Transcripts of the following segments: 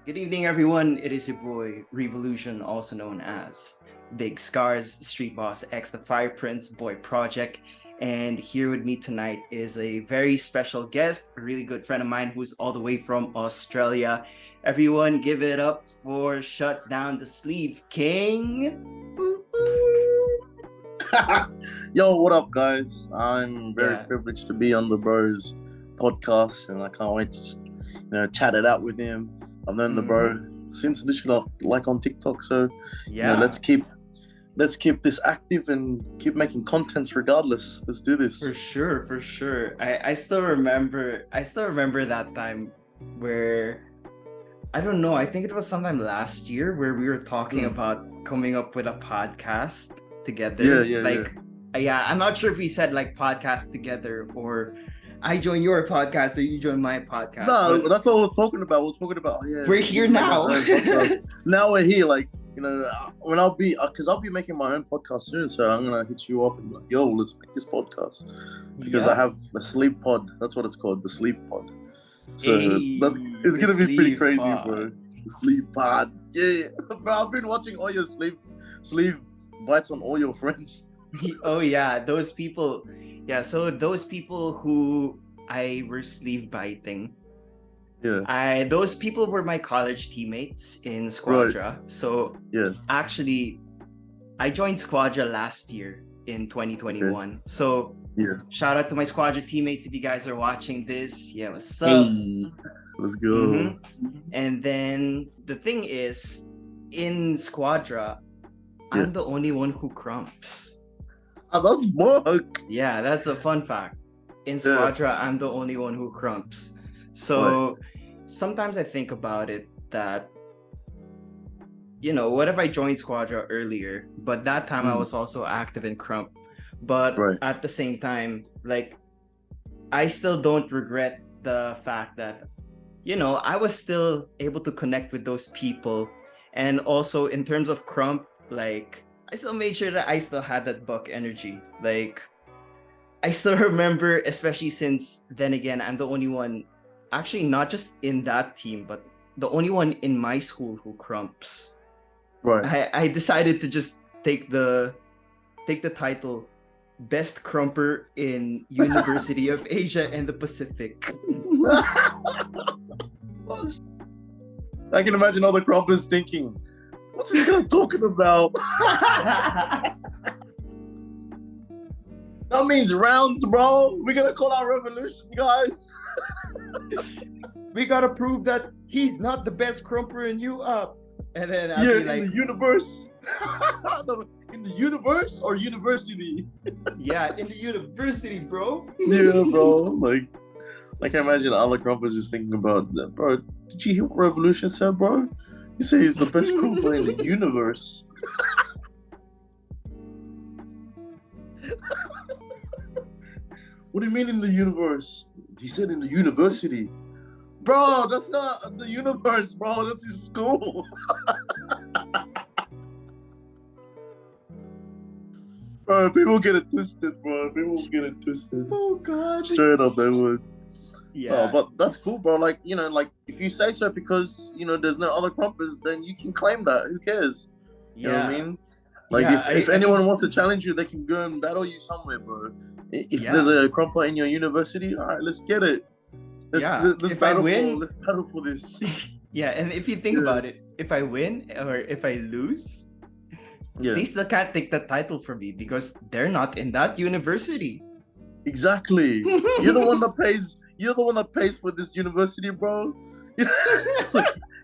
Good evening, everyone. It is your boy, Revolution, also known as Big Scars, Street Boss X, the Fire Prince Boy Project. And here with me tonight is a very special guest, a really good friend of mine who's all the way from Australia. Everyone, give it up for Shut Down the Sleeve King. Yo, what up, guys? I'm very Yeah. privileged to be on the Bros podcast, and I can't wait to just, chat it out with him. I've known the bro since literally like on TikTok, so Yeah. let's keep this active and keep making contents regardless. Let's do this. For sure. I still remember that time where I don't know, I think it was sometime last year where we were talking about coming up with a podcast together. Yeah, I'm not sure if we said like podcast together or I join your podcast or you join my podcast. No, that's what we're talking about. We're talking about we're here now. Now we're here, when I'll be making my own podcast soon, so I'm gonna hit you up and be like, yo, let's make this podcast because I have the sleep pod. That's what it's called, the sleep pod. So it's gonna be pretty crazy, bro. The sleep pod, yeah, bro. I've been watching all your sleep bites on all your friends. Oh yeah, those people. Yeah, so those people who I were sleeve biting. Yeah. Those people were my college teammates in Squadra. Right. So actually, I joined Squadra last year in 2021. Okay. So shout out to my Squadra teammates if you guys are watching this. Yeah, what's up? Hey, let's go. And then the thing is, in Squadra, I'm the only one who crumps. Oh, that's bug. Yeah, that's a fun fact. In Squadra, I'm the only one who crumps. So sometimes I think about it that, what if I joined Squadra earlier, but that time I was also active in Krump. But at the same time, like, I still don't regret the fact that, I was still able to connect with those people. And also in terms of Krump, like, I still made sure that I still had that buck energy. Like, I still remember, especially since then again, I'm the only one, actually not just in that team, but the only one in my school who crumps. Right. I decided to just take the title Best Crumper in University of Asia and the Pacific. I can imagine all the crumpers thinking, what's this guy talking about? That means rounds, bro. We're gonna call our revolution, guys. We gotta prove that he's not the best crumper in you up. And then I'll be like, in the universe. In the universe or university? Yeah, in the university, bro. Yeah, bro. I can imagine all the crumpers just thinking about that, bro. Did you hear what Revolution said, bro? He said he's the best crumper in the universe. What do you mean in the universe? He said in the university. Bro, that's not the universe, bro. That's his school. Bro, people get it twisted, bro. People get it twisted. Oh, God. Straight up, they would. Yeah. But that's cool, bro. Like, if you say so because, there's no other crumpers, then you can claim that. Who cares? You know what I mean? Like, if anyone wants to challenge you, they can go and battle you somewhere, bro. If there's a crumper in your university, all right, let's get it. Let's battle for this. Yeah, and if you think about it, if I win or if I lose, they still can't take the title from me because they're not in that university. Exactly. You're the one that pays. You're the one that pays for this university, bro.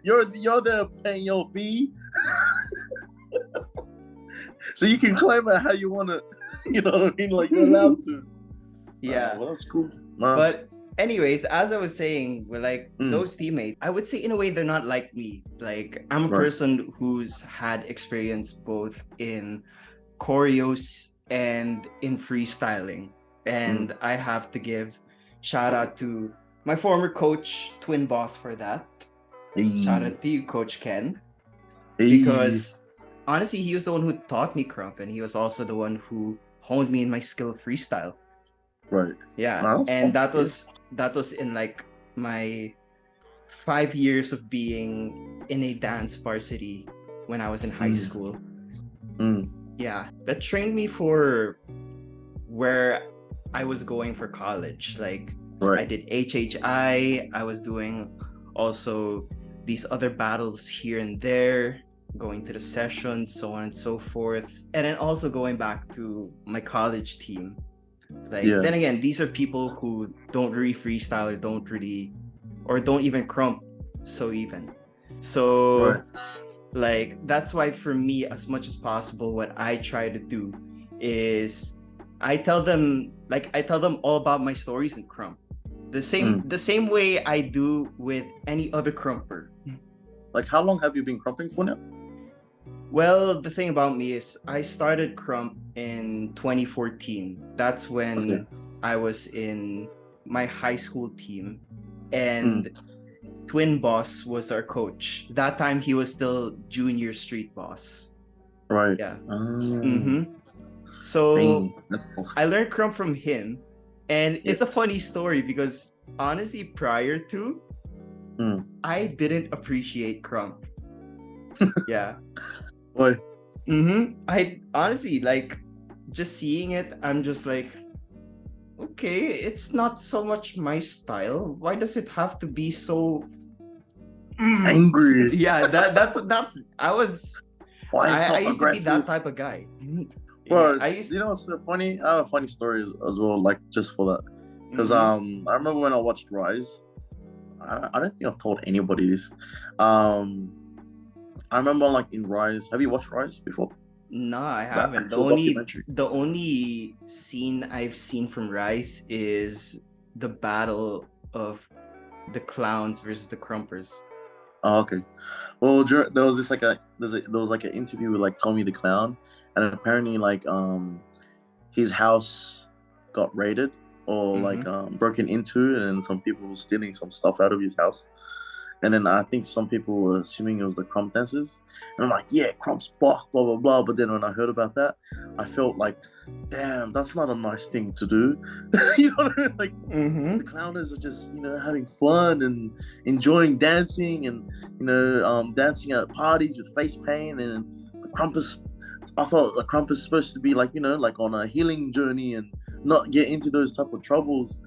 You're there paying your fee, so you can claim it how you want to. You know what I mean? Like, you're allowed to. Yeah. Well, that's cool. But anyways, as I was saying, with like those teammates, I would say in a way they're not like me. Like, I'm a person who's had experience both in choreos and in freestyling. And I have to give shout out to my former coach, Twin Boss, for that. Shout out to you, Coach Ken. Because honestly, he was the one who taught me Krump, and he was also the one who honed me in my skill of freestyle. Right. Yeah. And that was in like my 5 years of being in a dance varsity when I was in high school. Yeah, that trained me for where I was going for college. Like, I did HHI, I was doing also these other battles here and there, going to the sessions, so on and so forth. And then also going back to my college team. Like, then again, these are people who don't really freestyle or don't even krump so even. So like, that's why for me, as much as possible, what I try to do is I tell them all about my stories in krump. The same way I do with any other krumper. Like, how long have you been krumping for now? Well, the thing about me is I started krump in 2014. That's when I was in my high school team, and Twin Boss was our coach. That time he was still junior street boss. Right. Yeah. So I learned krump from him, and it's a funny story because honestly, prior to, I didn't appreciate krump. Yeah. Why? I honestly, like, just seeing it, I'm just like, okay, it's not so much my style. Why does it have to be so angry? Yeah, that's I used to be that type of guy. Bro, you know what's so funny? I have a funny story as well, like, just for that. Because I remember when I watched Rise, I don't think I've told anybody this. I remember, like, in Rise. Have you watched Rise before? No, I haven't. The only scene I've seen from Rise is the battle of the clowns versus the krumpers. Oh, okay. Well, there was this there was like an interview with, like, Tommy the Clown, and apparently, like, his house got raided or like broken into, and some people were stealing some stuff out of his house. And then I think some people were assuming it was the krump dancers. And I'm like, yeah, krump's blah, blah, blah, blah. But then when I heard about that, I felt like, damn, that's not a nice thing to do. You know what I mean? Like, the clowners are just, having fun and enjoying dancing and, dancing at parties with face paint. And the krumpers, I thought the krump is supposed to be like, like on a healing journey and not get into those type of troubles.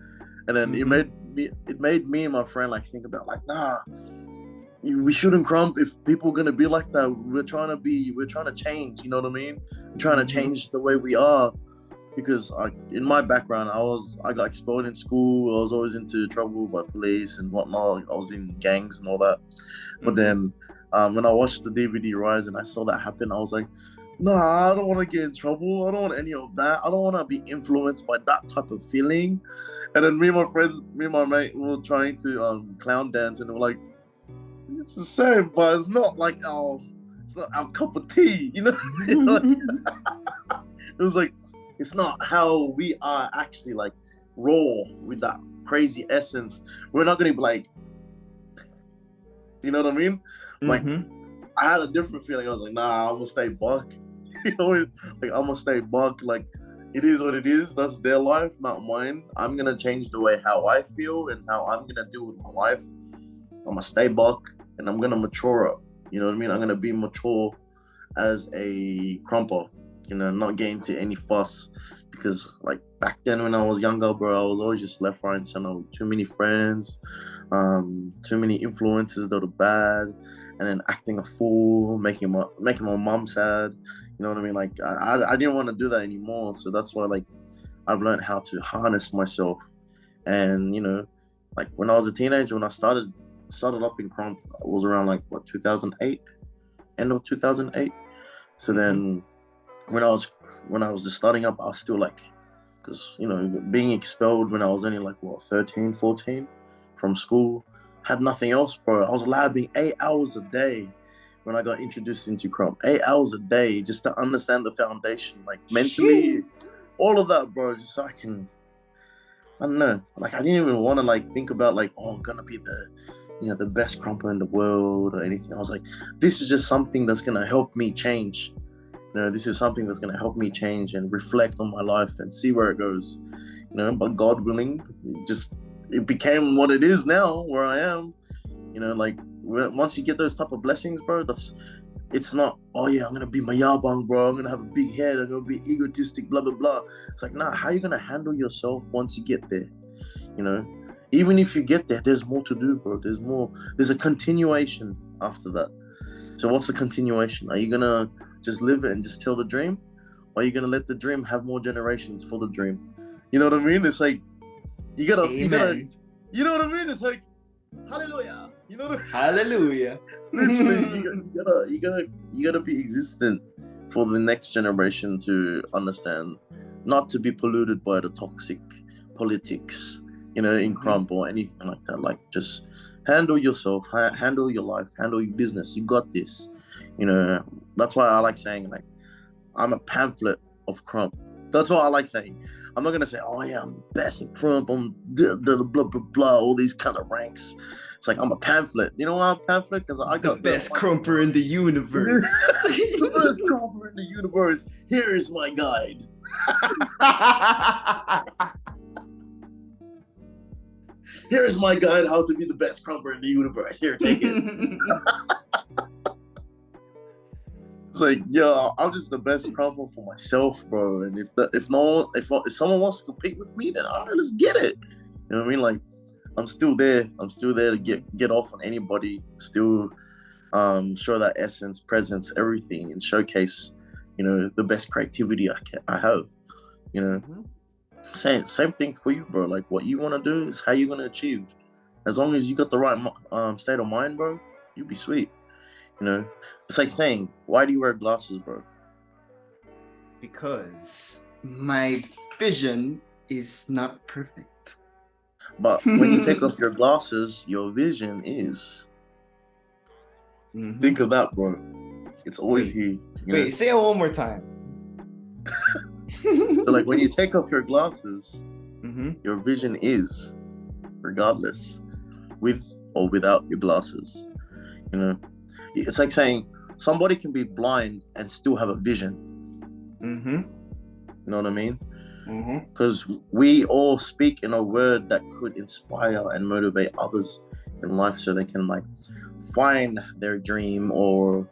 And then it made me and my friend, like, think about, like, nah, we shouldn't krump if people are gonna be like that. We're trying to change, you know what I mean? We're trying to change the way we are, because in my background, I got expelled in school. I was always into trouble by police and whatnot. I was in gangs and all that. But then when I watched the DVD Rise and I saw that happen, I was like, nah, I don't want to get in trouble. I don't want any of that. I don't want to be influenced by that type of feeling. And then me and my mate, we were trying to clown dance, and we were like, it's the same, but it's not like it's not our cup of tea, you know? It was like, it's not how we are actually, like, raw with that crazy essence. We're not gonna be like, you know what I mean? Like, I had a different feeling. I was like, nah, I'm gonna stay buck. Like, I'm gonna stay buck. Like, it is what it is. That's their life, not mine. I'm gonna change the way how I feel and how I'm gonna deal with my life. I'm gonna stay buck and I'm gonna mature up. You know what I mean? I'm gonna be mature as a krumper. Not get into any fuss, because, like, back then when I was younger, bro, I was always just left, right, and center. Too many friends, too many influences that were bad, and then acting a fool, making my mom sad. You know what I mean? Like, I didn't want to do that anymore. So that's why, like, I've learned how to harness myself. And, like, when I was a teenager, when I started up in krump, it was around, like, 2008, end of 2008. So then when I was just starting up, I was still, like, because, being expelled when I was only, like, 13, 14 from school, had nothing else, bro. I was labbing 8 hours a day when I got introduced into krump. 8 hours a day just to understand the foundation, like, mentally, all of that, bro, just so I can, I don't know, like, I didn't even want to, like, think about, like, I'm gonna be the best krumper in the world or anything. I was like, this is just something that's gonna help me change. This is something that's going to help me change and reflect on my life and see where it goes. But God willing, it became what it is now, where I am. You know, like once you get those type of blessings, bro, it's not, oh yeah, I'm gonna be Maddawg, bro. I'm gonna have a big head. I'm gonna be egotistic, blah blah blah. It's like, nah, how are you gonna handle yourself once you get there? You know, even if you get there, there's more to do, bro. There's more. There's a continuation after that. So what's the continuation? Are you gonna just live it and just tell the dream, or are you gonna let the dream have more generations for the dream? You know what I mean? It's like you gotta, you know what I mean? It's like, hallelujah. You know what I mean? Hallelujah. Literally, you gotta be existent for the next generation to understand, not to be polluted by the toxic politics, you know, in Krump or anything like that. Like, just handle yourself, handle your life, handle your business. You got this. You know, that's why I like saying, like, I'm a pamphlet of Krump. That's what I like saying. I'm not gonna say, oh yeah, I'm the best at Krump, I'm the blah blah blah, all these kind of ranks. It's like, I'm a pamphlet. You know why I'm a pamphlet? Because I got the best Krumper in the universe. The best Krumper in the universe. Here is my guide. Here is my guide how to be the best Krumper in the universe. Here, take it. It's like, yo, I'm just the best Krumper for myself, bro. And if someone wants to compete with me, then all right, let's get it. You know what I mean? Like, I'm still there. I'm still there to get off on anybody. Still show that essence, presence, everything, and showcase, you know, the best creativity I have. You know, same thing for you, bro. Like, what you want to do is how you're gonna achieve. As long as you got the right state of mind, bro, you'll be sweet. You know, it's like saying, why do you wear glasses, bro? Because my vision is not perfect. But when you take off your glasses, your vision is. Think of that, bro. It's always here. Wait, say it one more time. So, like, when you take off your glasses, your vision is, regardless, with or without your glasses. You know, it's like saying somebody can be blind and still have a vision. You know what I mean? Because we all speak in a word that could inspire and motivate others in life, so they can, like, find their dream or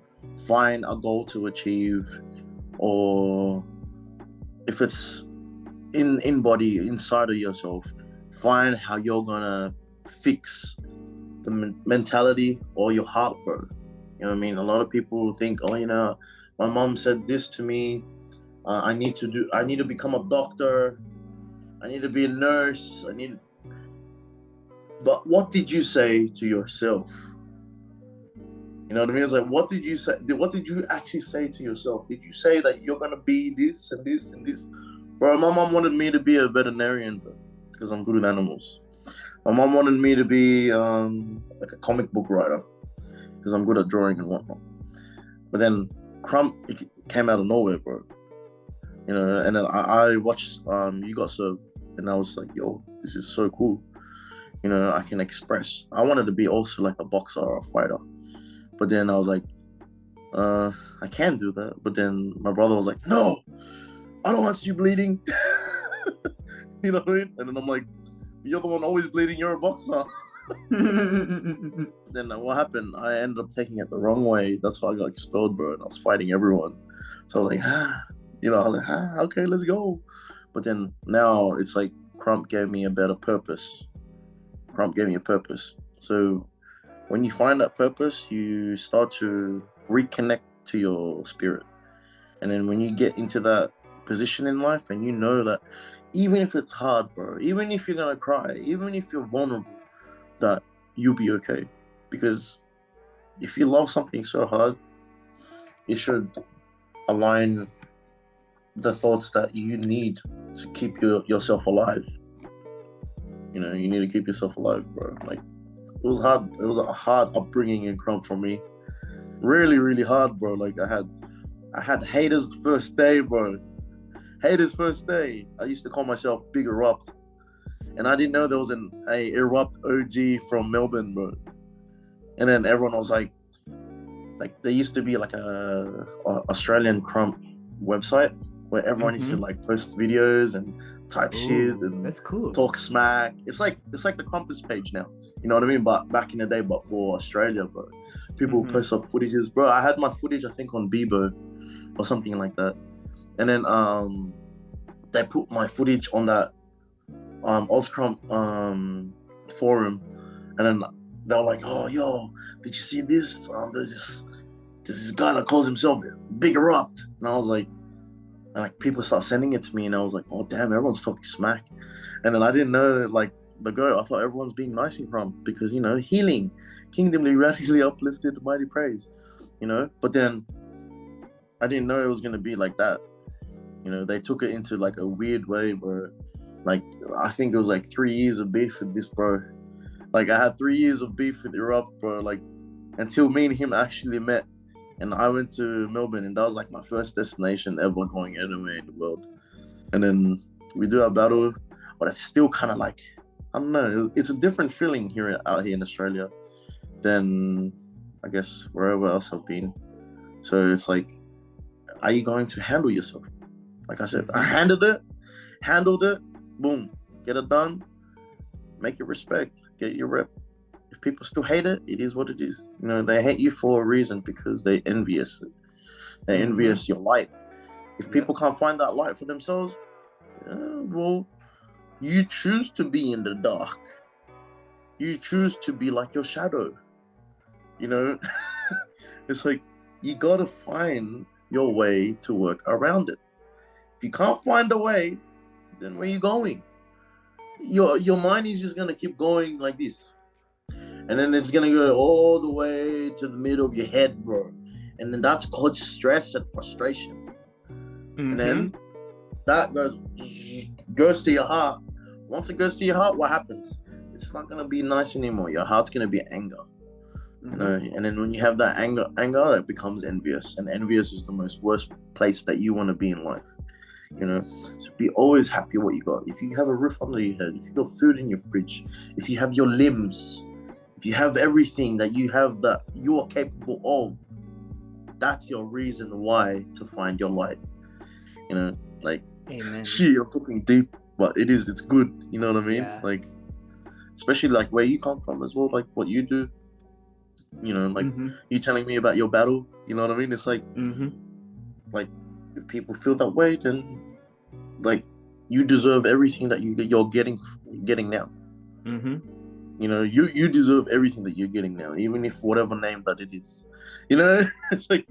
find a goal to achieve, or if it's in body, inside of yourself, find how you're gonna fix the mentality or your heart, bro. You know what I mean? A lot of people think, oh, you know, my mom said this to me. I need to become a doctor. I need to be a nurse. But what did you say to yourself? You know what I mean? It's like, what did you say? What did you actually say to yourself? Did you say that you're gonna be this and this and this? Bro, my mom wanted me to be a veterinarian, bro, because I'm good with animals. My mom wanted me to be like a comic book writer, because I'm good at drawing and whatnot. But then Krump, it came out of nowhere, bro. You know, and then I watched You Got Served, and I was like, yo, this is so cool. You know, I can express. I wanted to be also like a boxer or a fighter. But then I was like, I can do that. But then my brother was like, no, I don't want you bleeding. You know what I mean? And then I'm like, you're the one always bleeding, you're a boxer. Then what happened? I ended up taking it the wrong way. That's why I got expelled, bro. And I was fighting everyone. So I was like, you know, I was like, okay, let's go. But then now it's like Krump gave me a better purpose. Krump gave me a purpose. So when you find that purpose, you start to reconnect to your spirit. And then when you get into that position in life, and you know that even if it's hard, bro, even if you're gonna cry, even if you're vulnerable, that you'll be okay. Because if you love something so hard, it should align the thoughts that you need to keep yourself alive. You know, you need to keep yourself alive, bro. Like, it was hard. It was a hard upbringing in Krump for me. Really, really hard, bro. Like, I had haters the first day, bro. Haters first day. I used to call myself Big Erupt. And I didn't know there was a Erupt OG from Melbourne, bro. And then everyone was like there used to be like a Australian Krump website where everyone used to like post videos and type shit and that's cool. Talk smack. It's like the Crumpus page now. You know what I mean? But back in the day, but for Australia, bro, people post up footages. Bro, I had my footage, I think, on Bebo or something like that. And then they put my footage on that Krump forum, and then they were like, "Oh, yo, did you see this? There's this guy that calls himself Big Erupt," and I was like, people start sending it to me, and I was like, "Oh, damn, everyone's talking smack," and then I didn't know like the girl. I thought everyone's being nice in Krump because healing, kingdomly, radically uplifted, mighty praise, But then I didn't know it was gonna be like that. They took it into like a weird way where, like, I think it was like 3 years of beef with this bro. Like, I had 3 years of beef with Erupt, bro. Like, until me and him actually met, and I went to Melbourne, and that was like my first destination ever going anywhere in the world. And then we do our battle, but it's still kind of like, I don't know. It's a different feeling out here in Australia than, I guess, wherever else I've been. So it's like, are you going to handle yourself? Like I said, I handled it, boom, get it done, make it respect, get your rep. If people still hate it, it is what it is. They hate you for a reason because they envious it. They envious your light. If people can't find that light for themselves, well, you choose to be in the dark. You choose to be like your shadow. It's like, you gotta find your way to work around it. If you can't find a way, then where are you going? Your mind is just gonna keep going like this, and then it's gonna go all the way to the middle of your head, bro. And then that's called stress and frustration. And then that goes to your heart. Once it goes to your heart, what happens? It's not gonna be nice anymore. Your heart's gonna be anger. And then when you have that anger, it becomes envious, and envious is the most worst place that you want to be in life. So be always happy what you got. If you have a roof under your head, if you got food in your fridge, if you have your limbs, if you have everything that you have that you are capable of, that's your reason why to find your light. Like, amen. Shit, I'm talking deep, but it's good. You know what I mean? Yeah. Like, especially like where you come from as well, like what you do. Like you telling me about your battle. You know what I mean? It's like, like, if people feel that way, then like you deserve everything that you're getting now. You deserve everything that you're getting now, even if whatever name that it is. It's like,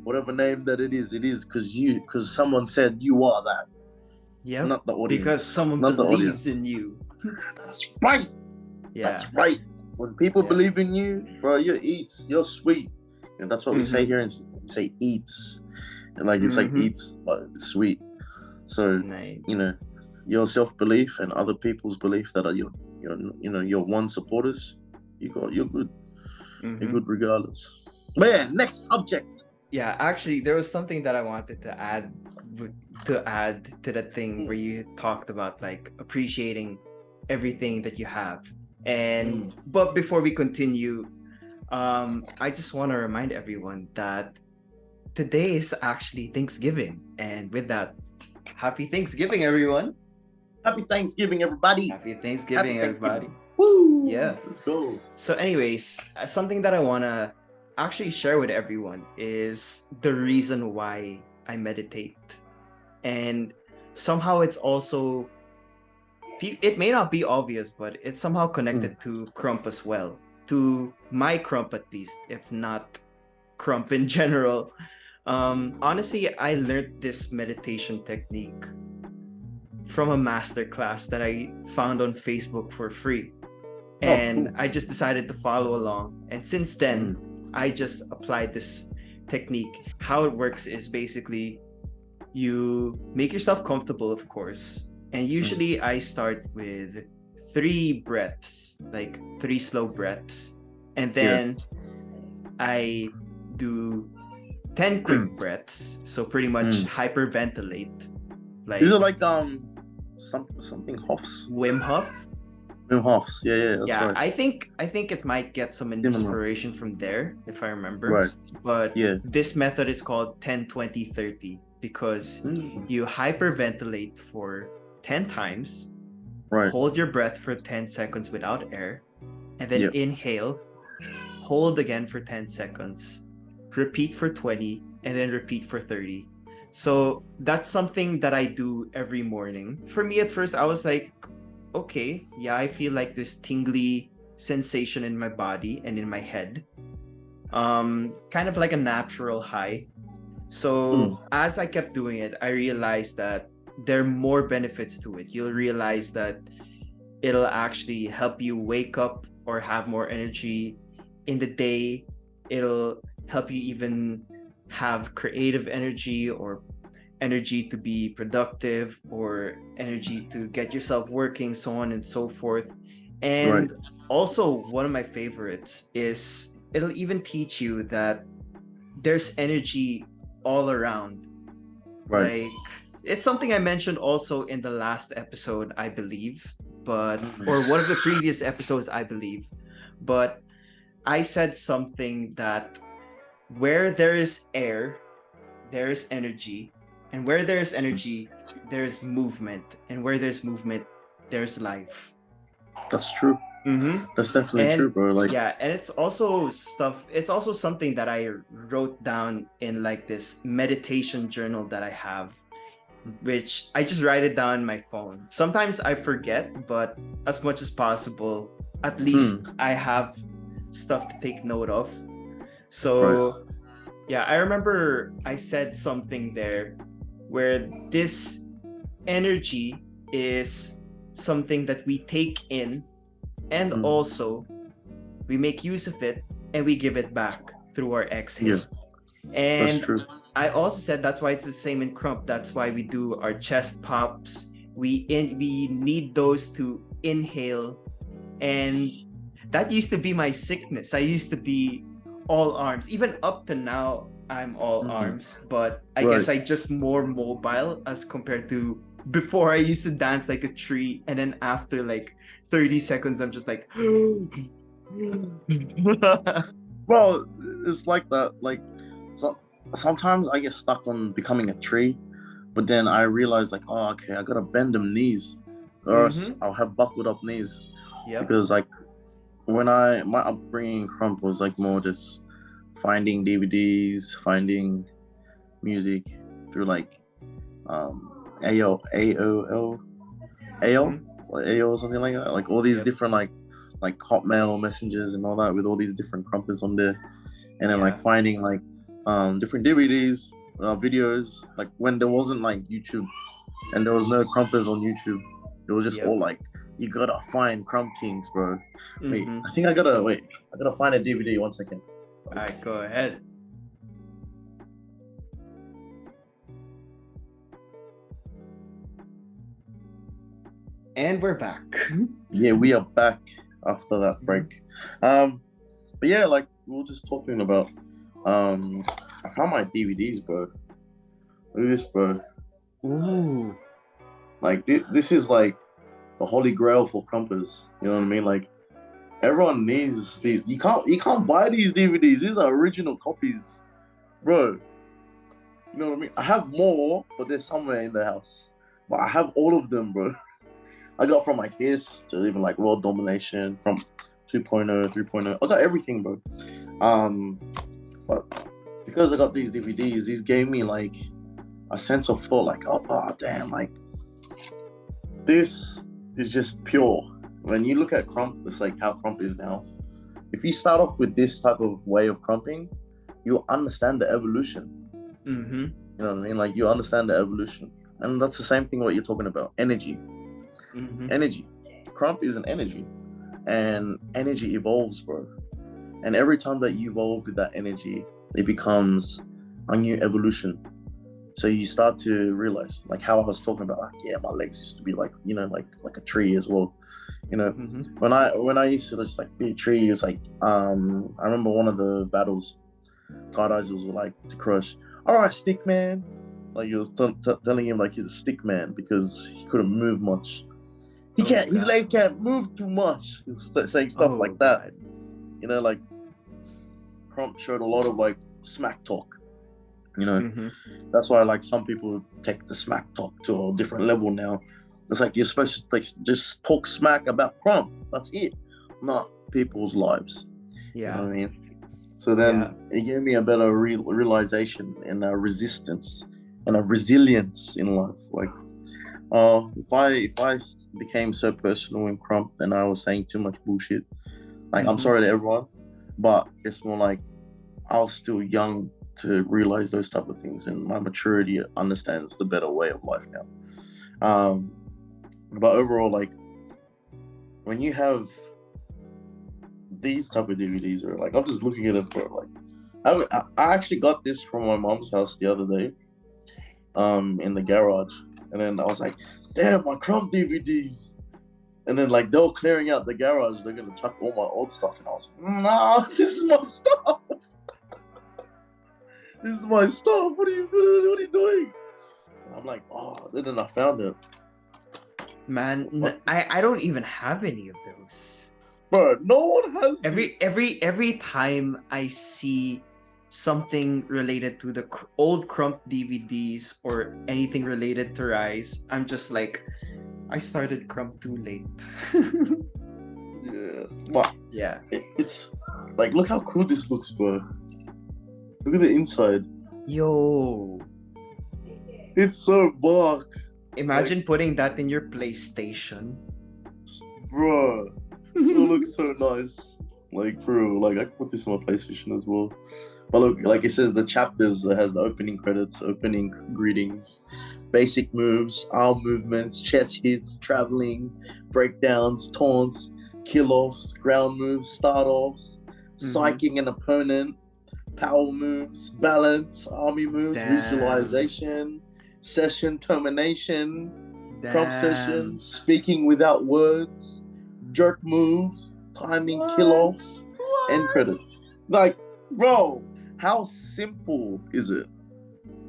whatever name that it is because someone said you are that. Yeah. Not the audience. Because someone believes in you. That's right. Yeah. That's right. When people believe in you, bro, you're sweet. That's what we say here, and say eats. And like, it's like eats, but it's sweet. So, nice. Your self-belief and other people's belief that are your one supporters, you're good. You're good regardless. But yeah, next subject. Yeah, actually, there was something that I wanted to add to that thing where you talked about like appreciating everything that you have. And but before we continue, I just want to remind everyone that today is actually Thanksgiving, and with that, happy Thanksgiving, everyone. Happy Thanksgiving, everybody. Happy Thanksgiving, everybody. Woo! Yeah. Let's go. So anyways, something that I want to actually share with everyone is the reason why I meditate. And somehow it's also, it may not be obvious, but it's somehow connected to Krump as well. To my Krump at least, if not Krump in general. Honestly, I learned this meditation technique from a masterclass that I found on Facebook for free. And I just decided to follow along. And since then, I just applied this technique. How it works is basically you make yourself comfortable, of course. And usually I start with 3 breaths, like 3 slow breaths. And then I do 10 quick breaths. So pretty much hyperventilate. Like, is it like something Hoffs? Wim Hof? Wim Hofs, yeah, that's right. I think it might get some inspiration from there, if I remember. Right. But this method is called 10-20-30 because you hyperventilate for 10 times, Right. hold your breath for 10 seconds without air, and then Yep. inhale, hold again for 10 seconds, repeat for 20, and then repeat for 30. So that's something that I do every morning. For me, at first, I was like, okay, yeah, I feel like this tingly sensation in my body and in my head. Kind of like a natural high. So as I kept doing it, I realized that there are more benefits to it. You'll realize that it'll actually help you wake up or have more energy in the day. It'll help you even have creative energy or energy to be productive or energy to get yourself working, so on and so forth. And also, one of my favorites is it'll even teach you that there's energy all around. Like, it's something I mentioned also in the last episode, I believe, or one of the previous episodes, I believe. But I said something that where there is air, there is energy. And where there's energy, there's movement. And where there's movement, there's life. That's true. That's definitely true, bro. Like, yeah, and it's also something that I wrote down in like this meditation journal that I have, which I just write it down on my phone. Sometimes I forget, but as much as possible, at least I have stuff to take note of. So yeah, I remember I said something there where this energy is something that we take in, and also we make use of it and we give it back through our exhale. And that's true. I also said that's why it's the same in Krump. That's why we do our chest pops. We need those to inhale, and that used to be my sickness. I used to be all arms. Even up to now, I'm all arms, but I guess I just more mobile as compared to before. I used to dance like a tree, and then after like 30 seconds, I'm just like, bro, it's like that. Like, sometimes I get stuck on becoming a tree, but then I realize like, oh, okay, I gotta bend them knees, or else I'll have buckled up knees. Because like my upbringing in Krump was like more just finding DVDs, finding music through like AOL or something like that. Like all these different like Hotmail messages and all that with all these different Krumpers on there, and then like finding like different DVDs, videos, like when there wasn't like YouTube and there was no Krumpers on YouTube. It was just all like, you gotta find Krump Kings, bro. Wait, I gotta find a DVD. 1 second. All right, go ahead. And we're back. Yeah, we are back after that break. But yeah, like we were just talking about. I found my DVDs, bro. Look at this, bro. Ooh. Like this is like the holy grail for Krumpers. You know what I mean? Like everyone needs these. You can't buy these DVDs. These are original copies, bro. You know what I mean? I have more, but they're somewhere in the house. But I have all of them, bro. I got from like this to even like World Domination, from 2.0, 3.0. I got everything, bro. But because I got these DVDs, these gave me like a sense of thought, like, oh damn, like this is just pure. When you look at Krump, it's like how Krump is now. If you start off with this type of way of Krumping, you understand the evolution. You know what I mean? Like you understand the evolution. And that's the same thing what you're talking about. Energy. Energy. Krump is an energy. And energy evolves, bro. And every time that you evolve with that energy, it becomes a new evolution. So you start to realize, like how I was talking about, like, yeah, my legs used to be like, you know, like a tree as well. You know, when I used to just like be a tree, it was like, I remember one of the battles, Tight-Eyes was like to Crush, all right, stick man. Like he was telling him like he's a stick man because he couldn't move much. His leg can't move too much. He was saying stuff like that. You know, like Krump showed a lot of like smack talk. You know, that's why like some people take the smack talk to a different level now. It's like you're supposed to like just talk smack about Krump. That's it, not people's lives. You know what I mean? So then it gave me a better realization and a resistance and a resilience in life. Like, if I became so personal in Krump and I was saying too much bullshit, like I'm sorry to everyone, but it's more like I was still young to realize those type of things, and my maturity understands the better way of life now. But overall, like when you have these type of DVDs, or like I'm just looking at it for like I actually got this from my mom's house the other day, in the garage, and then I was like, damn, my Krump DVDs. And then like they were clearing out the garage, they're gonna chuck all my old stuff, and I was like, nah, this is my stuff. This is my stuff. What are you doing? And I'm like, oh, then I found it. Man, I don't even have any of those. Bro, no one has every time I see something related to the old Krump DVDs or anything related to Rise, I'm just like, I started Krump too late. Yeah, but yeah, it's like, look how cool this looks, bro. Look at the inside. Yo, it's so dark. Imagine like, putting that in your PlayStation, bro. It looks so nice. Like, bro, like I can put this on my PlayStation as well. But look, like it says, the chapters has the opening credits, opening greetings, basic moves, arm movements, chest hits, traveling, breakdowns, taunts, kill-offs, ground moves, start-offs, psyching an opponent, power moves, balance, army moves, visualization, session termination, Krump session, speaking without words, jerk moves, timing, kill-offs, end credits. Like, bro, how simple is it?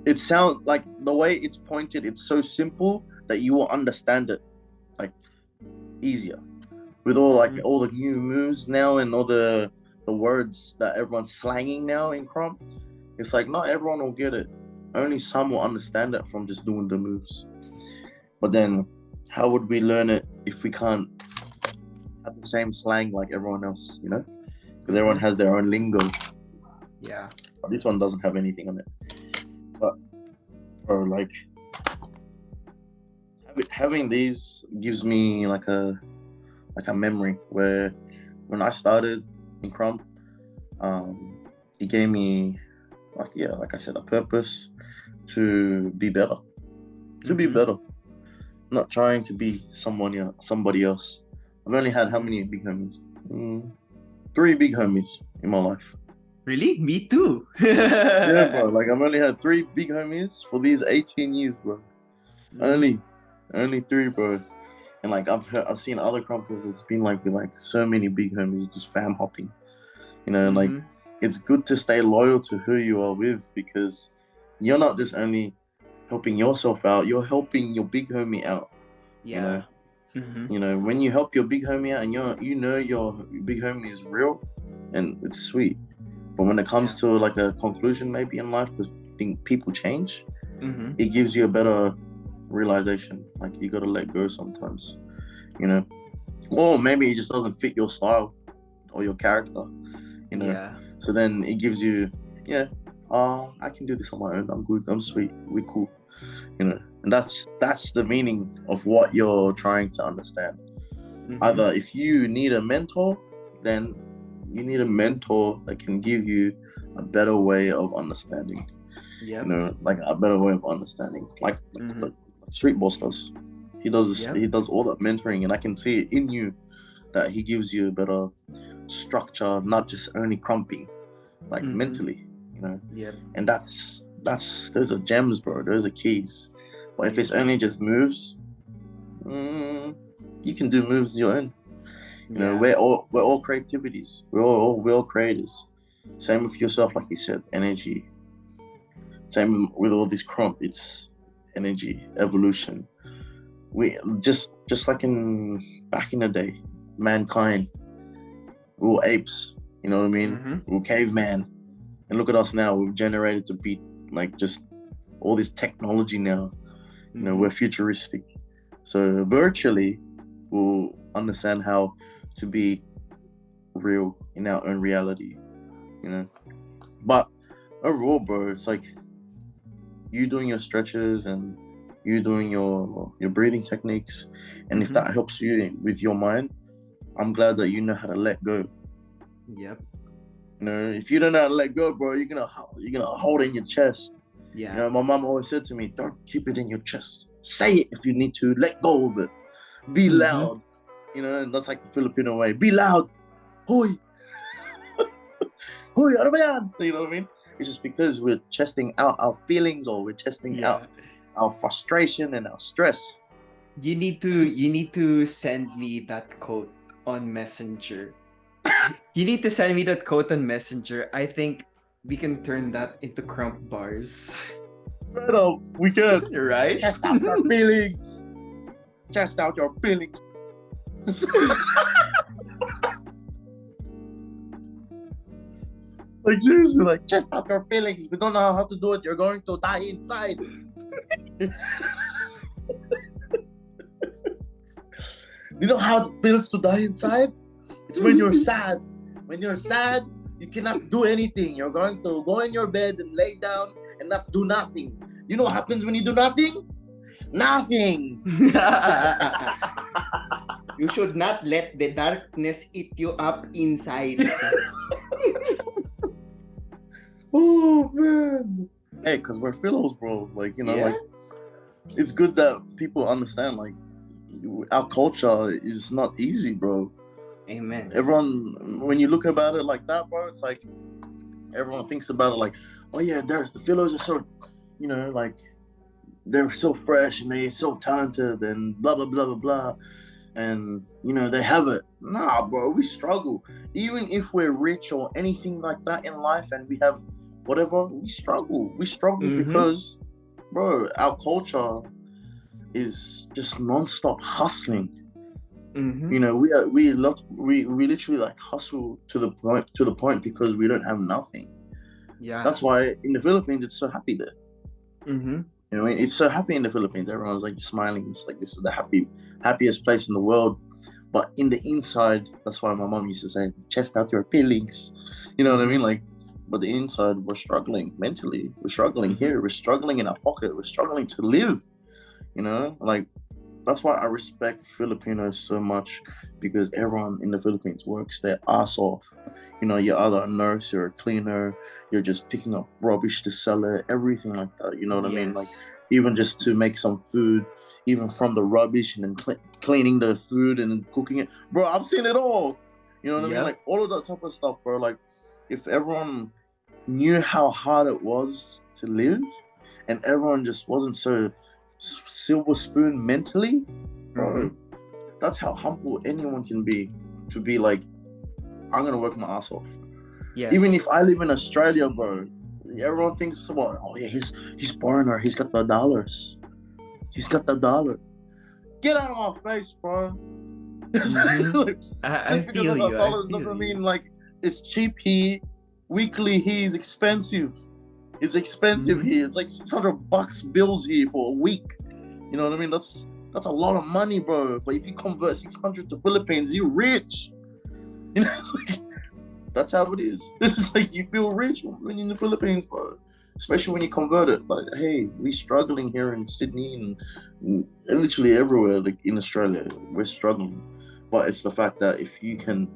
It sounds like the way it's pointed, it's so simple that you will understand it like easier. With all like all the new moves now and all the words that everyone's slanging now in Krump, it's like not everyone will get it. Only some will understand it from just doing the moves. But then how would we learn it if we can't have the same slang like everyone else, you know? Because everyone has their own lingo. Yeah. But this one doesn't have anything on it. But, bro, like, having these gives me like a memory where when I started in Krump, it gave me like I said, a purpose to be better. To be better. Not trying to be somebody else. I've only had how many big homies? 3 big homies in my life. Really? Me too. Yeah, bro. Like I've only had 3 big homies for these 18 years, bro. Only 3, bro. And like I've seen other Krumpers. It's been like with like so many big homies just fam hopping, you know. And like it's good to stay loyal to who you are with, because you're not just only helping yourself out, you're helping your big homie out. Yeah. You know, you know, when you help your big homie out and your big homie is real, and it's sweet. But when it comes to like a conclusion maybe in life, because I think people change, it gives you a better realization. Like you gotta let go sometimes, you know. Or maybe it just doesn't fit your style or your character, you know. Yeah. So then it gives you, I can do this on my own. I'm good. I'm sweet. We're cool, you know. And that's the meaning of what you're trying to understand. Either if you need a mentor, then you need a mentor that can give you a better way of understanding. Yeah. You know, like a better way of understanding. Like Street Boss does. He does this, he does all that mentoring, and I can see it in you that he gives you a better structure, not just only crumping, like mentally, you know. Yeah. And that's those are gems, bro. Those are keys. But if it's only just moves, you can do moves your own. You know, we're all creativities. We're all creators. Same with yourself, like you said, energy. Same with all this Krump. It's energy, evolution. We just like back in the day, mankind. We were apes. You know what I mean? We were caveman. And look at us now. We've generated to be like just all this technology now. You know, we're futuristic. So virtually, we'll understand how to be real in our own reality, you know. But overall, bro, it's like you doing your stretches and you doing your breathing techniques, and if that helps you with your mind, I'm glad that you know how to let go. Yep. You know, if you don't know how to let go, bro, you're gonna hold it in your chest. Yeah. You know, my mom always said to me, "Don't keep it in your chest. Say it if you need to. Let go of it. Be loud." You know, and that's like the Filipino way. Be loud. Hoy. Hoy, ano ba yan? You know what I mean? It's just because we're chesting out our feelings, or we're chesting out our frustration and our stress. You need to send me that quote on Messenger. You need to send me that quote on Messenger. I think we can turn that into Krump bars. Right up, we can. Right? Chest out your feelings. Chest out your feelings. Like seriously, like chest out your feelings. We don't know how to do it. You're going to die inside. You know how it feels to die inside? It's when you're sad. When you're sad, you cannot do anything. You're going to go in your bed and lay down and not do nothing. You know what happens when you do nothing? Nothing. You should not let the darkness eat you up inside. Oh man. Hey, cause we're fellows, bro. Like, you know, like it's good that people understand, like, our culture is not easy, bro. Amen. Everyone, when you look about it like that, bro, it's like everyone thinks about it like, oh yeah, the fellows are so, you know, like they're so fresh and they're so talented and blah blah blah blah blah, and you know they have it. Nah, bro, we struggle. Even if we're rich or anything like that in life, and we have whatever, we struggle. We struggle because, bro, our culture is just non-stop hustling. You know, we literally like hustle to the point because we don't have nothing. Yeah, that's why in the Philippines it's so happy there. You know, it's so happy in the Philippines. Everyone's like smiling. It's like this is the happiest place in the world. But in the inside, that's why my mom used to say, "Chest out your feelings." You know what I mean? Like, but the inside, we're struggling mentally. We're struggling here. We're struggling in our pocket. We're struggling to live. You know, like that's why I respect Filipinos so much, because everyone in the Philippines works their ass off. You know, you're either a nurse, you're a cleaner, you're just picking up rubbish to sell it, everything like that. You know what I mean? Like even just to make some food, even from the rubbish, and then cleaning the food and then cooking it. Bro, I've seen it all. You know what I mean? Like all of that type of stuff, bro. Like if everyone knew how hard it was to live, and everyone just wasn't so silver spoon mentally, bro, that's how humble anyone can be, to be like, I'm gonna work my ass off. Even if I live in Australia, bro, everyone thinks, well, oh yeah, he's foreigner, he's got the dollars, get out of my face, bro. Like, I just because I got dollars doesn't mean like it's cheap here. Weekly here is expensive. It's expensive here. It's like $600 bills here for a week. You know what I mean? That's a lot of money, bro. But if you convert 600 to Philippines, you're rich. You know, it's like, that's how it is. This is like, you feel rich when you're in the Philippines, bro. Especially when you convert it. Like, hey, we're struggling here in Sydney and literally everywhere, like in Australia, we're struggling. But it's the fact that if you can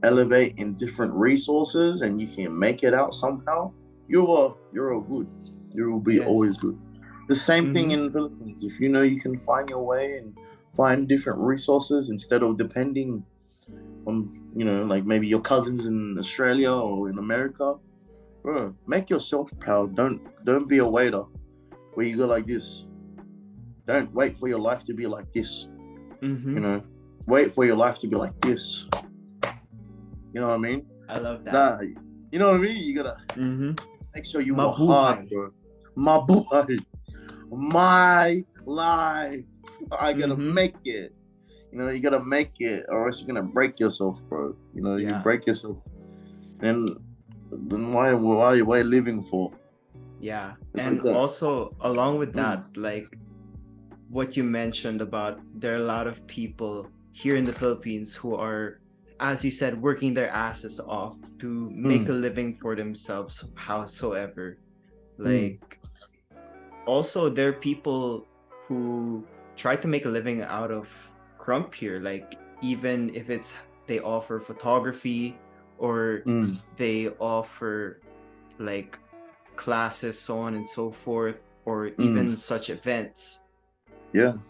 elevate in different resources and you can make it out somehow, you're all good. You will be always good. The same thing in the Philippines. If you know you can find your way and find different resources instead of depending on, you know, like maybe your cousins in Australia or in America, bro, make yourself proud. Don't be a waiter where you go like this. Don't wait for your life to be like this. You know, wait for your life to be like this. You know what I mean? I love that. You know what I mean? You gotta make sure you work hard, bro. Mabuhay. My life. I gotta make it. You know, you gotta make it, or else you're gonna break yourself, bro. You know, you break yourself. And then why are you living for? Yeah. It's and like also along with that, like what you mentioned about there are a lot of people here in the Philippines who are, as you said, working their asses off to make a living for themselves, howsoever. Like, also there are people who try to make a living out of Krump here. Like, even if it's they offer photography or they offer like classes, so on and so forth, or even such events,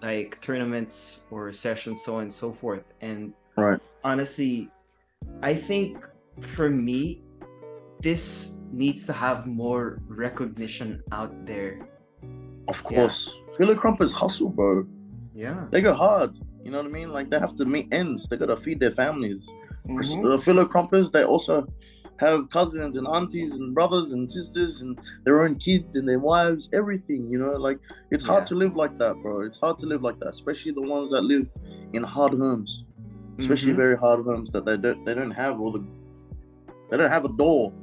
like tournaments or sessions, so on and so forth. And honestly, I think for me, this needs to have more recognition out there. Of course. Filler Krumpers hustle, bro. Yeah. They go hard. You know what I mean? Like, they have to meet ends. They gotta feed their families. Filler Krumpers, they also have cousins and aunties and brothers and sisters and their own kids and their wives, everything, you know? Like, it's hard to live like that, bro. It's hard to live like that, especially the ones that live in hard homes. Especially very hard homes that they don't have they don't have a door.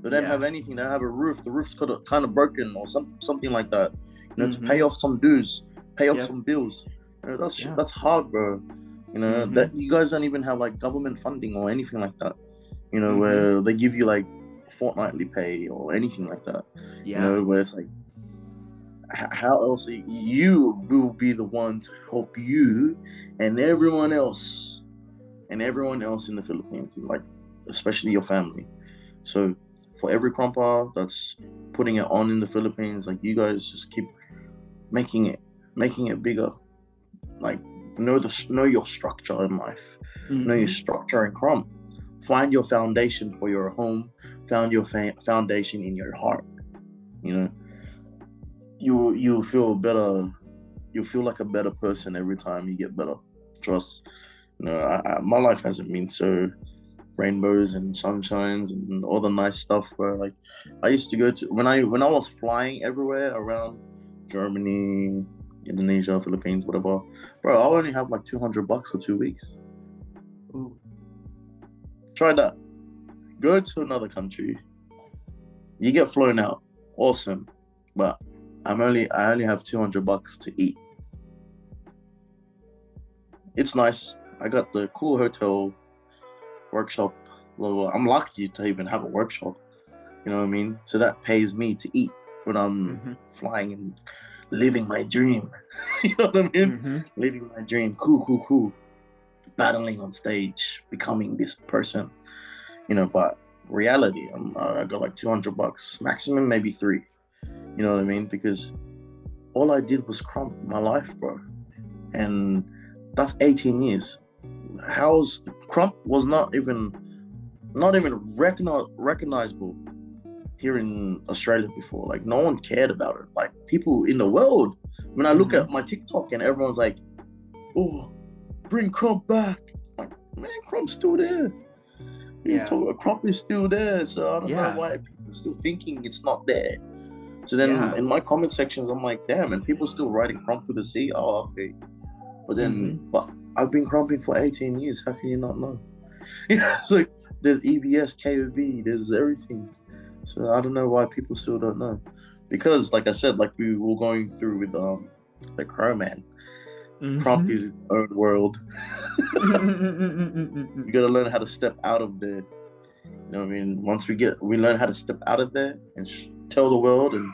They don't have anything. They don't have a roof. The roof's kind of broken or something like that. You know, to pay off some dues, pay off some bills. You know, that's hard, bro. You know, that you guys don't even have like government funding or anything like that. You know, where they give you like fortnightly pay or anything like that. You know, where it's like, how else you will be the one to help you and everyone else in the Philippines, like especially your family. So for every Krumper that's putting it on in the Philippines, like, you guys just keep making it bigger. Like, know your structure in life. Know your structure in Krump. Find your foundation for your home. Found your foundation in your heart. You know, you'll feel better. You'll feel like a better person every time you get better. Trust. You know, my life hasn't been so rainbows and sunshines and all the nice stuff where, like, I used to go to when I was flying everywhere around Germany, Indonesia, Philippines, whatever, bro, I'll only have like $200 for 2 weeks. Ooh. Try that. Go to another country, you get flown out, awesome, but I only have $200 to eat. It's nice. I got the cool hotel, workshop. Well, I'm lucky to even have a workshop. You know what I mean? So that pays me to eat when I'm flying and living my dream. You know what I mean? Living my dream. Cool. Battling on stage, becoming this person. You know, but reality, I got like $200, maximum maybe $3. You know what I mean? Because all I did was Krump my life, bro. And that's 18 years. Krump was not even recognizable here in Australia before. Like, no one cared about it. Like, people in the world, when I look at my TikTok and everyone's like, oh, bring Krump back. Like, man, Krump's still there. He's talking about Krump is still there. So I don't know why people are still thinking it's not there. So then in my comment sections, I'm like, damn, and people still writing Krump with a C? Oh, okay. But then, but I've been Krumping for 18 years. How can you not know? It's like, there's EBS, KOB, there's everything. So I don't know why people still don't know. Because, like I said, like we were going through with the Crow Man. Krump is its own world. You gotta learn how to step out of there. You know what I mean? Once we learn how to step out of there and tell the world and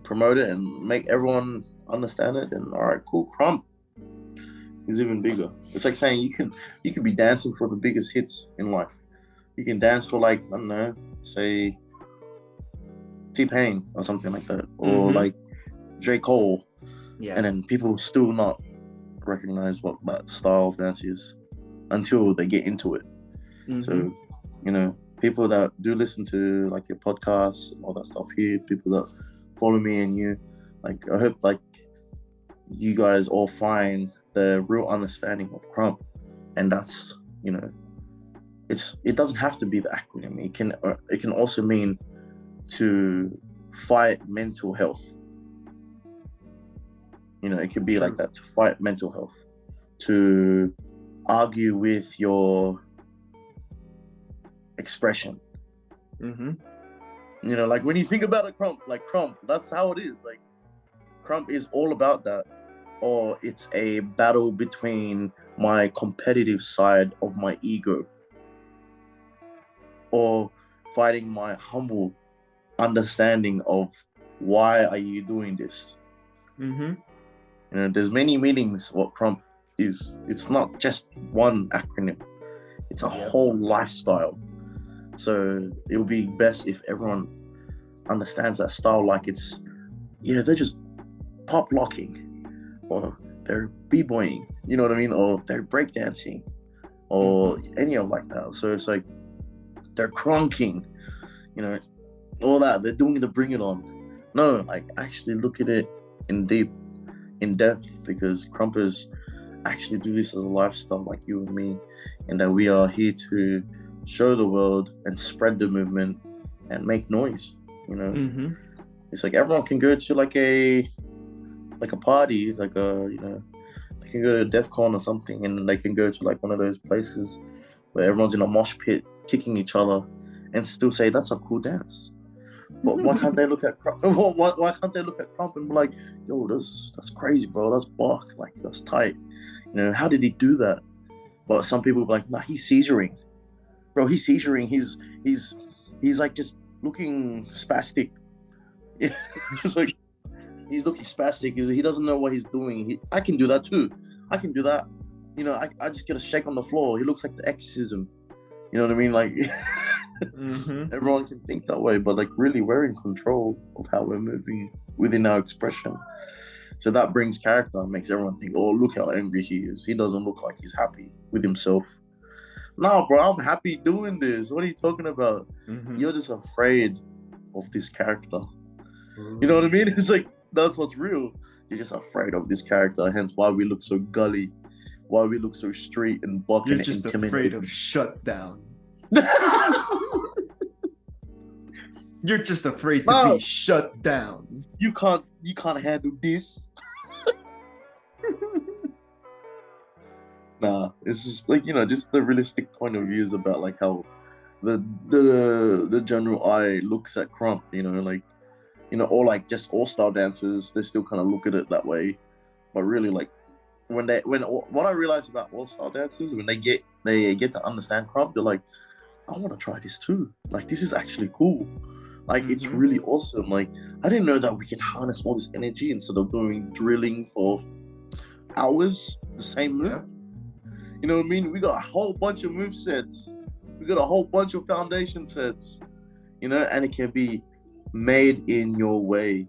promote it and make everyone understand it, and all right, cool, Krump is even bigger. It's like saying you could be dancing for the biggest hits in life. You can dance for, like, I don't know, say T-Pain or something like that, or like J. Cole, and then people still not recognize what that style of dance is until they get into it. So, you know, people that do listen to like your podcasts and all that stuff here, people that follow me and you, like, I hope like you guys all find the real understanding of Krump, and that's, you know, it doesn't have to be the acronym. It can also mean to fight mental health. You know, it could be like that, to fight mental health, to argue with your expression. You know, like when you think about a Krump, like Krump, that's how it is. Like, Krump is all about that. or it's a battle between my competitive side of my ego, or fighting my humble understanding of why are you doing this. There's many meanings what Krump is. It's not just one acronym, it's a whole lifestyle. So it would be best if everyone understands that style, like it's, they're just pop locking, or they're b-boying, you know what I mean, or they're breakdancing, or any of like that. So it's like they're crunking, all that. They're doing the bring it on. No, like actually look at it in depth, because Krumpers actually do this as a lifestyle like you and me, and that we are here to show the world and spread the movement and make noise. It's like everyone can go to like a party, like they can go to DEFCON or something, and they can go to like one of those places where everyone's in a mosh pit kicking each other and still say that's a cool dance. But why can't they look at Krump? Why can't they look at Krump and be like, yo, that's crazy, bro, that's bark, like that's tight, how did he do that? But some people be like, nah, he's seizuring, bro, he's seizuring, he's like just looking spastic. It's like he's looking spastic. He doesn't know what he's doing. I can do that too. I can do that. I just get a shake on the floor. He looks like the exorcism. You know what I mean? Like everyone can think that way, but like really we're in control of how we're moving within our expression. So that brings character and makes everyone think, oh, look how angry he is. He doesn't look like he's happy with himself. No, bro, I'm happy doing this. What are you talking about? You're just afraid of this character. You know what I mean? It's like, that's what's real. You're just afraid of this character, hence why we look so gully, why we look so street and buck. You're and just afraid of SHUTDOwn. You're just afraid to be shut down. You can't handle this. Nah, it's just like, just the realistic point of views about like how the general eye looks at Krump, or like just all-star dancers, they still kind of look at it that way. But really, like what I realized about all-star dancers, when they get to understand Krump, they're like, I want to try this too. Like, this is actually cool. Like, it's really awesome. Like, I didn't know that we can harness all this energy instead of doing drilling for hours, the same move. Yeah. You know what I mean? We got a whole bunch of move sets. We got a whole bunch of foundation sets, and it can be made in your way.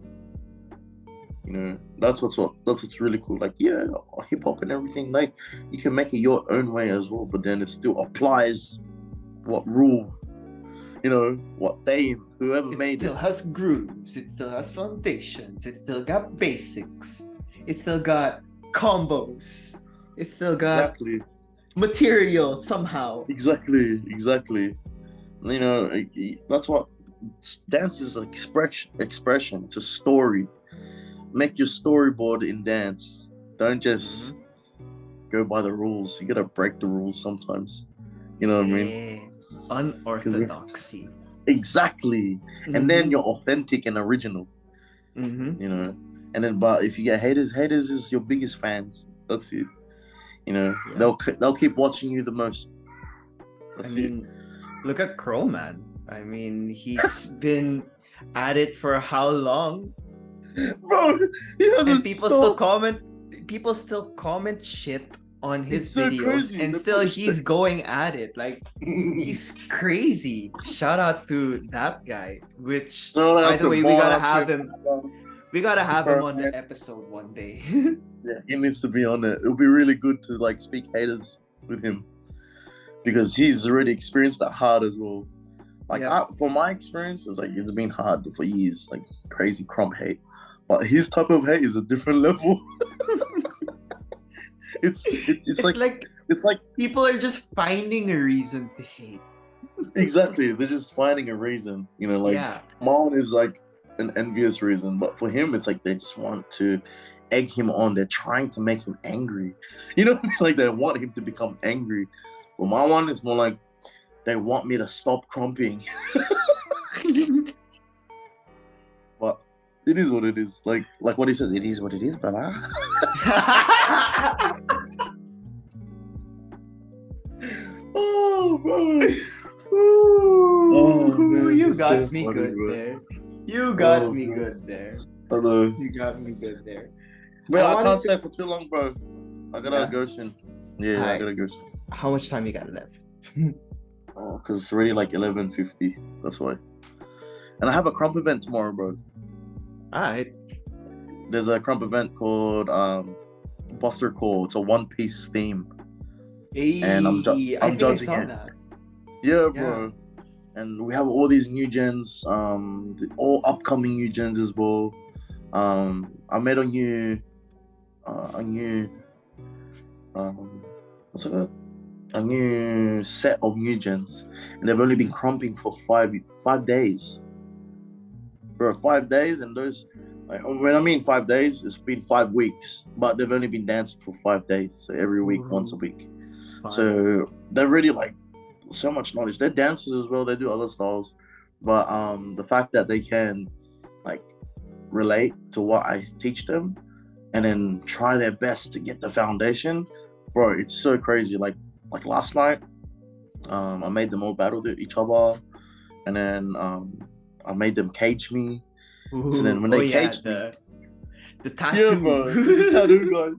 That's what's really cool. Like, hip hop and everything, like you can make it your own way as well, but then it still applies what rule, whoever made it. It still has grooves, it still has foundations, it still got basics, it still got combos, it still got material somehow. Exactly. That's what dance is, an expression. It's a story. Make your storyboard in dance. Don't just go by the rules. You gotta break the rules sometimes. You know what I mean? Unorthodoxy. Exactly. And then you're authentic and original. And then, but if you get haters is your biggest fans. That's it. They'll keep watching you the most. Look at Crow Man. He's been at it for how long? Bro, he doesn't. And people still comment shit on his videos, and still he's going at it. Like, he's crazy. Shout out to that guy. Which, by the way, we gotta have him. We gotta have him on the episode one day. Yeah, he needs to be on it. It'll be really good to like speak haters with him, because he's already experienced that hard as well. Like, for my experience, it's been hard for years, like crazy Krump hate. But his type of hate is a different level. It's like people are just finding a reason to hate. Exactly, they're just finding a reason. Mine is like an envious reason, but for him, it's like they just want to egg him on. They're trying to make him angry. Like they want him to become angry. For my one, it's more like they want me to stop crumping. But it is what it is. Like what he said, it is what it is, brother. Oh, bro. Ooh, man, you it's got so me funny, good bro. there. You got me bro. good there. Hello. You got me good there. Bro, I can't stay for too long, bro. I gotta go soon. Yeah, I gotta go soon. How much time you got left? Because it's already like 11:50. That's why. And I have a Krump event tomorrow, bro. Alright. There's a Krump event called Buster Call. It's a One Piece theme. And I'm judging it. That. Yeah, bro. And we have all these new gens, all upcoming new gens as well. I made a new what's it? A new set of new gens, and they've only been crumping for five days. Bro, 5 days, and those, like, when I mean 5 days, it's been 5 weeks, but they've only been dancing for 5 days, so every week, once a week. Fun. So they're really like so much knowledge. They're dancers as well. They do other styles, but the fact that they can like relate to what I teach them, and then try their best to get the foundation, bro, it's so crazy. Like last night, I made them all battle each other, and then I made them cage me. Ooh, so then when they caged me, the tattoo, yeah, bro, the tattoo guy,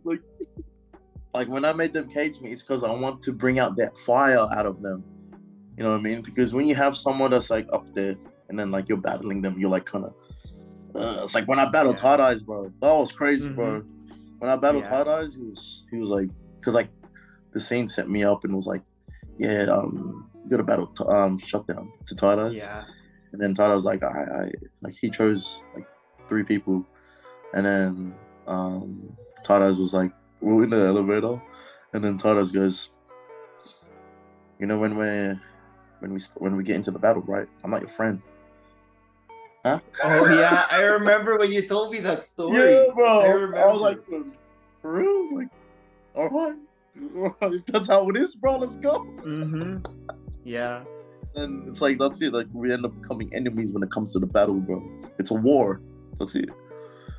like when I made them cage me, it's because I want to bring out that fire out of them. You know what I mean? Because when you have someone that's like up there, and then like you're battling them, you're like kind of. It's like when I battled Tight Eyes, bro. That was crazy, bro. When I battled Tight Eyes, he was like, because like the scene set me up and was like, yeah, you got to battle SHUTDOWN to Tight Eyes. Yeah. And then Tight Eyes was like, I like he chose like 3 people, and then Tight Eyes was like, we're in the elevator, and then Tight Eyes goes, you know, when we get into the battle, right? I'm not your friend. Huh? Oh yeah, I remember when you told me that story. Yeah, bro. I was like, for real? Like, all right, if that's how it is, bro, let's go. Yeah. And it's like, that's it. Like, we end up becoming enemies when it comes to the battle, bro. It's a war. That's it.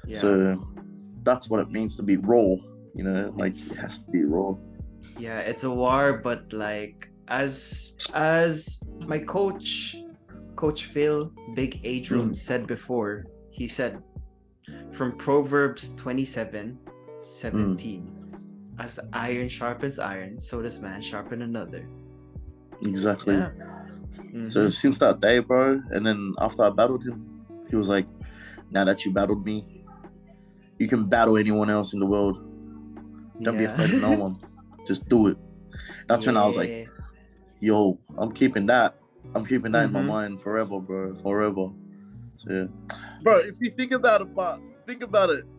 Yeah. So that's what it means to be raw. You know, like it has to be raw. Yeah, it's a war, but like as my coach Phil, Big Age Room, said before, he said from Proverbs 27:17, as iron sharpens iron, so does man sharpen another. Exactly. Yeah. So since that day, bro, and then after I battled him, he was like, now that you battled me, you can battle anyone else in the world. Don't be afraid of no one. Just do it. That's when I was like, yo, I'm keeping that in my mind forever, bro. Forever. So, yeah. Bro, if you think about it,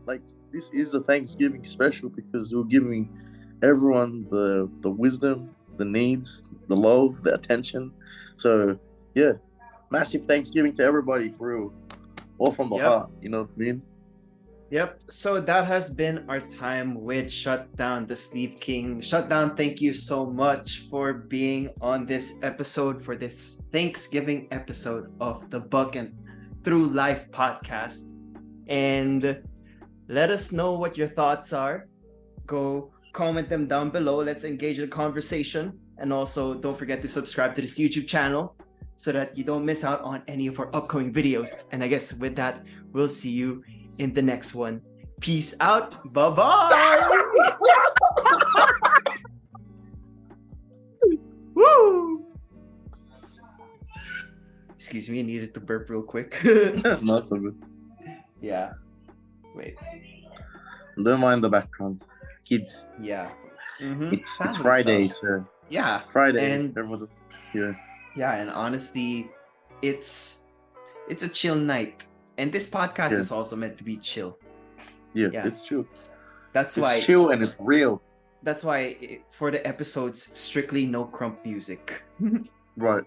like, this is a Thanksgiving special because we're giving everyone the wisdom, the needs, the love, the attention. So, yeah, massive Thanksgiving to everybody, for real. All from the heart, you know what I mean? Yep. So that has been our time with SHUTDOWN, the Sleeve King. SHUTDOWN, thank you so much for being on this episode, for this Thanksgiving episode of the Buck and Through Life podcast. And let us know what your thoughts are. Go comment them down below. Let's engage in conversation. And also, don't forget to subscribe to this YouTube channel so that you don't miss out on any of our upcoming videos. And I guess with that, we'll see you in the next one. Peace out. Bye-bye. Woo! Excuse me, I needed to burp real quick. Not so good. Yeah. Wait. Don't mind the background. Kids. Yeah. It's Friday, so yeah. Friday. And yeah, and honestly, it's a chill night. And this podcast is also meant to be chill. Yeah, it's chill. That's why it's chill and it's real. That's why for the episodes, strictly no Krump music. Right.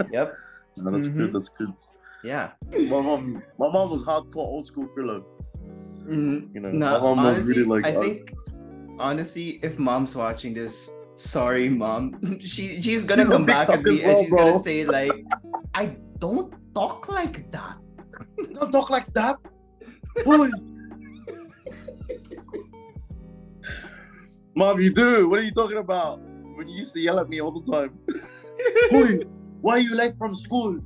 Yep. No, that's good. That's good. Yeah. My mom was hardcore old school thriller. You know, no, my mom was really like. I think honestly, if mom's watching this, sorry, mom. She's gonna come back at me and she's gonna say like, I don't talk like that. Don't talk like that. Boy. Mom, you do. What are you talking about? When you used to yell at me all the time. Boy, why are you late from school?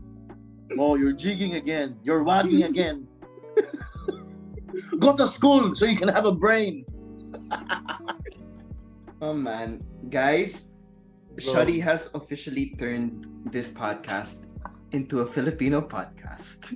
Oh, you're jigging again. You're wagging again. Go to school so you can have a brain. Oh man, guys, Shuddy has officially turned this podcast into a Filipino podcast.